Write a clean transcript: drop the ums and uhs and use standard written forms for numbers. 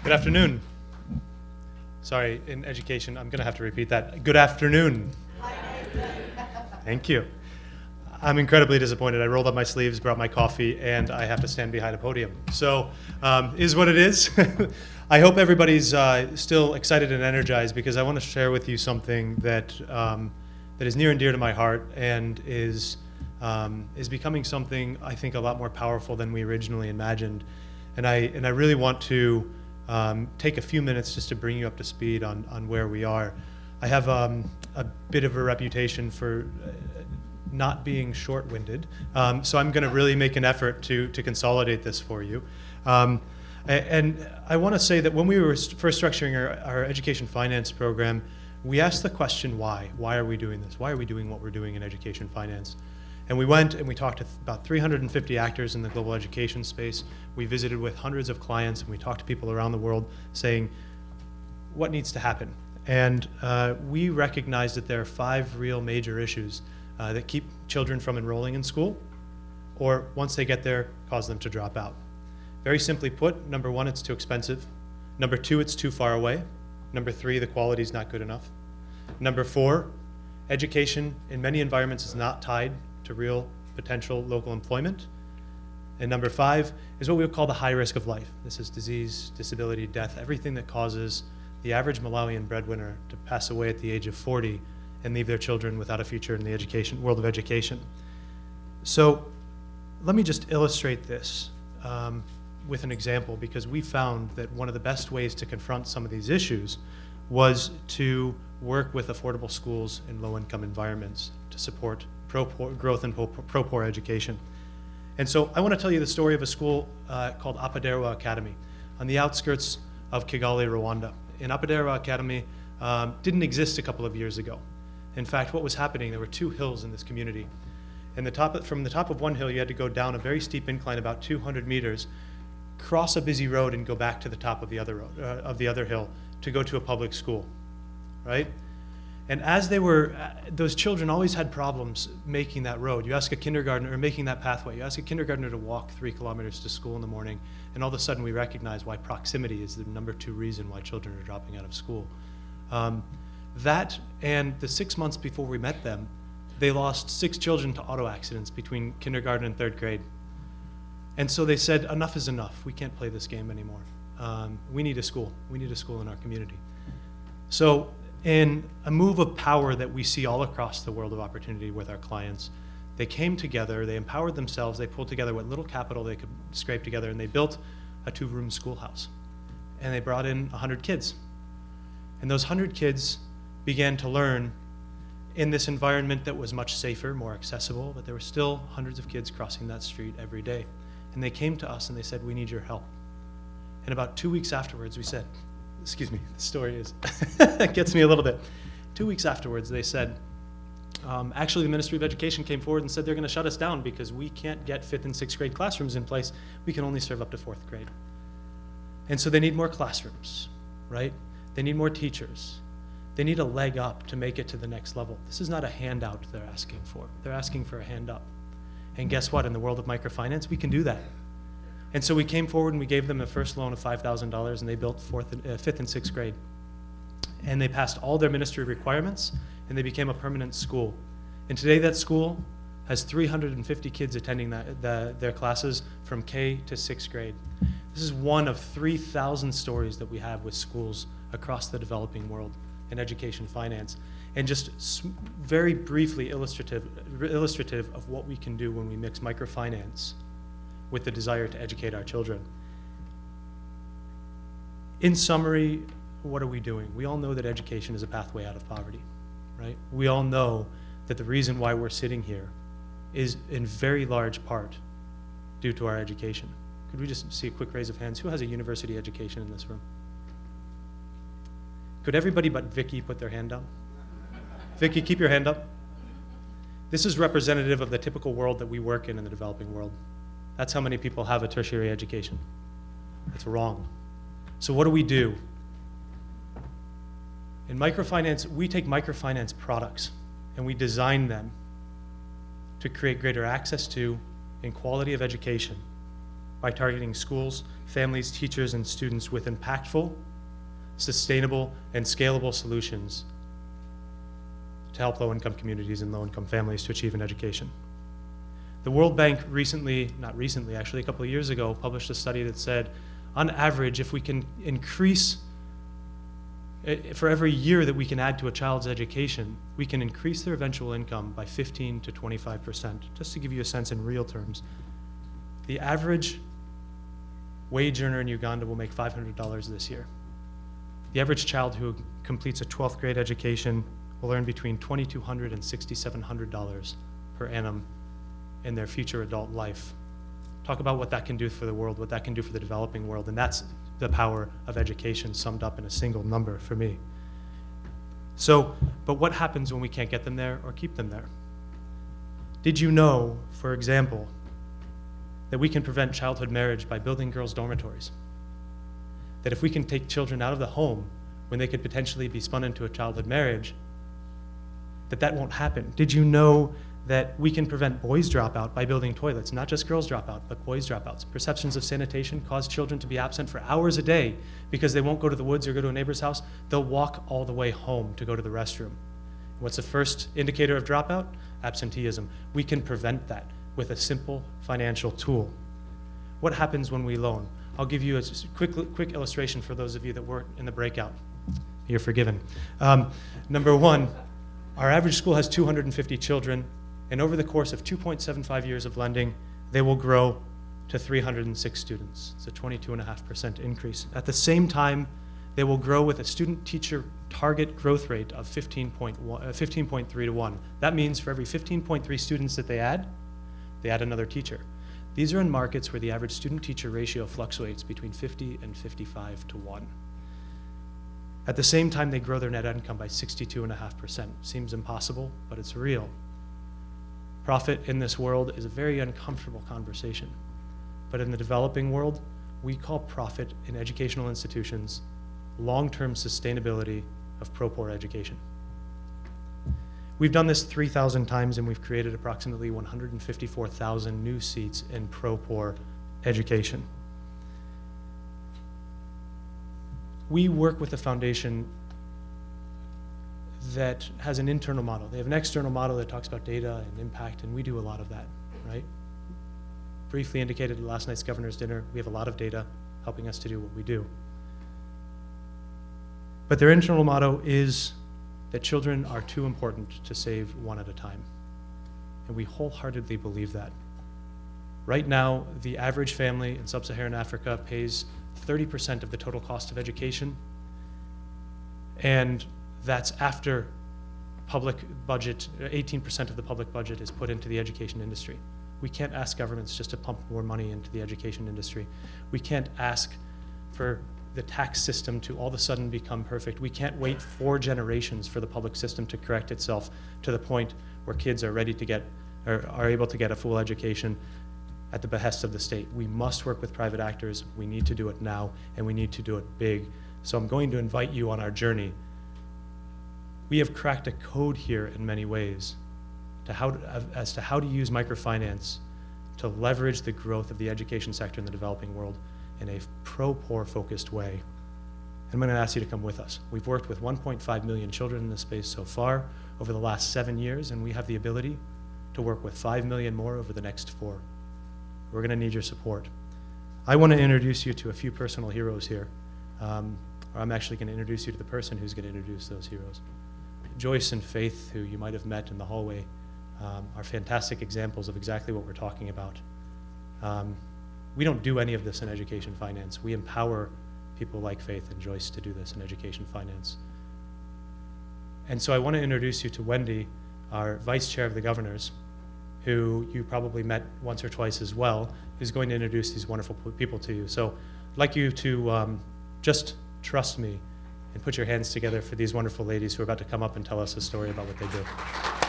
Good afternoon. Sorry, in education, I'm going to have to repeat that. Good afternoon. Thank you. I'm incredibly disappointed. I rolled up my sleeves, brought my coffee, and I have to stand behind a podium. So, is what it is. I hope everybody's still excited and energized, because I want to share with you something that that is near and dear to my heart, and is becoming something I think a lot more powerful than we originally imagined. And I really want to take a few minutes just to bring you up to speed on where we are. I have a bit of a reputation for not being short-winded, so I'm going to really make an effort to consolidate this for you. And I want to say that when we were first structuring our education finance program, we asked the question, why? Why are we doing this? Why are we doing what we're doing in education finance? And we went and we talked to about 350 actors in the global education space. We visited with hundreds of clients, and we talked to people around the world saying, what needs to happen? And we recognized that there are 5 real major issues that keep children from enrolling in school, or once they get there, cause them to drop out. Very simply put, number 1, it's too expensive. Number 2, it's too far away. Number 3, the quality is not good enough. Number 4, education in many environments is not tied to real potential local employment. And number 5 is what we would call the high risk of life. This is disease, disability, death, everything that causes the average Malawian breadwinner to pass away at the age of 40 and leave their children without a future in the world of education. So let me just illustrate this with an example, because we found that one of the best ways to confront some of these issues was to work with affordable schools in low-income environments to support growth and pro-poor education. And so I want to tell you the story of a school called Apaderwa Academy on the outskirts of Kigali, Rwanda. And Apaderwa Academy didn't exist a couple of years ago. In fact, what was happening, there were 2 hills in this community. And from the top of one hill, you had to go down a very steep incline, about 200 meters, cross a busy road, and go back to the top of the other hill to go to a public school, right? And as they were, those children always had problems making that road. You ask a kindergartner, or making that pathway, you ask a kindergartner to walk 3 kilometers to school in the morning, and all of a sudden we recognize why proximity is the number 2 reason why children are dropping out of school. That, and the 6 months before we met them, they lost 6 children to auto accidents between kindergarten and 3rd grade. And so they said, enough is enough. We can't play this game anymore. We need a school. We need a school in our community. So in a move of power that we see all across the world of opportunity with our clients, they came together, they empowered themselves, they pulled together what little capital they could scrape together, and they built a 2-room schoolhouse. And they brought in 100 kids. And those 100 kids began to learn in this environment that was much safer, more accessible, but there were still hundreds of kids crossing that street every day. And they came to us and they said, we need your help. And about 2 weeks afterwards, we said, excuse me, the story is, it gets me a little bit. 2 weeks afterwards, they said, actually the Ministry of Education came forward and said they're going to shut us down because we can't get 5th and 6th grade classrooms in place. We can only serve up to 4th grade. And so they need more classrooms, right? They need more teachers. They need a leg up to make it to the next level. This is not a handout they're asking for. They're asking for a hand up. And guess what? In the world of microfinance, we can do that. And so we came forward and we gave them a first loan of $5,000, and they built 5th and 6th grade. And they passed all their ministry requirements, and they became a permanent school. And today that school has 350 kids attending their classes from K to 6th grade. This is one of 3,000 stories that we have with schools across the developing world in education finance. And just very briefly illustrative of what we can do when we mix microfinance with the desire to educate our children. In summary, what are we doing? We all know that education is a pathway out of poverty, right? We all know that the reason why we're sitting here is in very large part due to our education. Could we just see a quick raise of hands? Who has a university education in this room? Could everybody but Vicky put their hand down? Vicky, keep your hand up. This is representative of the typical world that we work in the developing world. That's how many people have a tertiary education. That's wrong. So what do we do? In microfinance, we take microfinance products and we design them to create greater access to and quality of education by targeting schools, families, teachers, and students with impactful, sustainable, and scalable solutions to help low-income communities and low-income families to achieve an education. The World Bank not recently, actually a couple of years ago, published a study that said, on average, if we can increase, for every year that we can add to a child's education, we can increase their eventual income by 15 to 25%. Just to give you a sense in real terms, the average wage earner in Uganda will make $500 this year. The average child who completes a 12th grade education will earn between $2,200 and $6,700 per annum in their future adult life. Talk about what that can do for the world, what that can do for the developing world, and that's the power of education summed up in a single number for me. So, but what happens when we can't get them there or keep them there? Did you know, for example, that we can prevent childhood marriage by building girls' dormitories? That if we can take children out of the home when they could potentially be spun into a childhood marriage, that won't happen? Did you know that we can prevent boys dropout by building toilets, not just girls dropout, but boys dropouts? Perceptions of sanitation cause children to be absent for hours a day because they won't go to the woods or go to a neighbor's house. They'll walk all the way home to go to the restroom. What's the first indicator of dropout? Absenteeism. We can prevent that with a simple financial tool. What happens when we loan? I'll give you a quick illustration for those of you that weren't in the breakout. You're forgiven. Number one, our average school has 250 children, and over the course of 2.75 years of lending, they will grow to 306 students. It's a 22.5% increase. At the same time, they will grow with a student-teacher target growth rate of 15.3 to 1. That means for every 15.3 students that they add another teacher. These are in markets where the average student-teacher ratio fluctuates between 50 and 55 to 1. At the same time, they grow their net income by 62.5%. Seems impossible, but it's real. Profit in this world is a very uncomfortable conversation. But in the developing world, we call profit in educational institutions long-term sustainability of pro-poor education. We've done this 3,000 times, and we've created approximately 154,000 new seats in pro-poor education. We work with a foundation that has an internal model. They have an external model that talks about data and impact, and we do a lot of that, right? Briefly indicated at last night's governor's dinner, we have a lot of data helping us to do what we do. But their internal motto is that children are too important to save one at a time. And we wholeheartedly believe that. Right now, the average family in sub-Saharan Africa pays 30% of the total cost of education, and that's after public budget, 18% of the public budget is put into the education industry. We can't ask governments just to pump more money into the education industry. We can't ask for the tax system to all of a sudden become perfect. We can't wait 4 generations for the public system to correct itself to the point where kids are ready to get, or are able to get a full education at the behest of the state. We must work with private actors. We need to do it now, and we need to do it big. So I'm going to invite you on our journey. We have cracked a code here in many ways as to how to use microfinance to leverage the growth of the education sector in the developing world in a pro-poor focused way. I'm going to ask you to come with us. We've worked with 1.5 million children in this space so far over the last 7 years, and we have the ability to work with 5 million more over the next 4. We're going to need your support. I want to introduce you to a few personal heroes here. Or I'm actually going to introduce you to the person who's going to introduce those heroes. Joyce and Faith, who you might have met in the hallway, are fantastic examples of exactly what we're talking about. We don't do any of this in education finance. We empower people like Faith and Joyce to do this in education finance. And so I want to introduce you to Wendy, our vice chair of the governors, who you probably met once or twice as well, who's going to introduce these wonderful people to you. So I'd like you to just trust me and put your hands together for these wonderful ladies who are about to come up and tell us a story about what they do.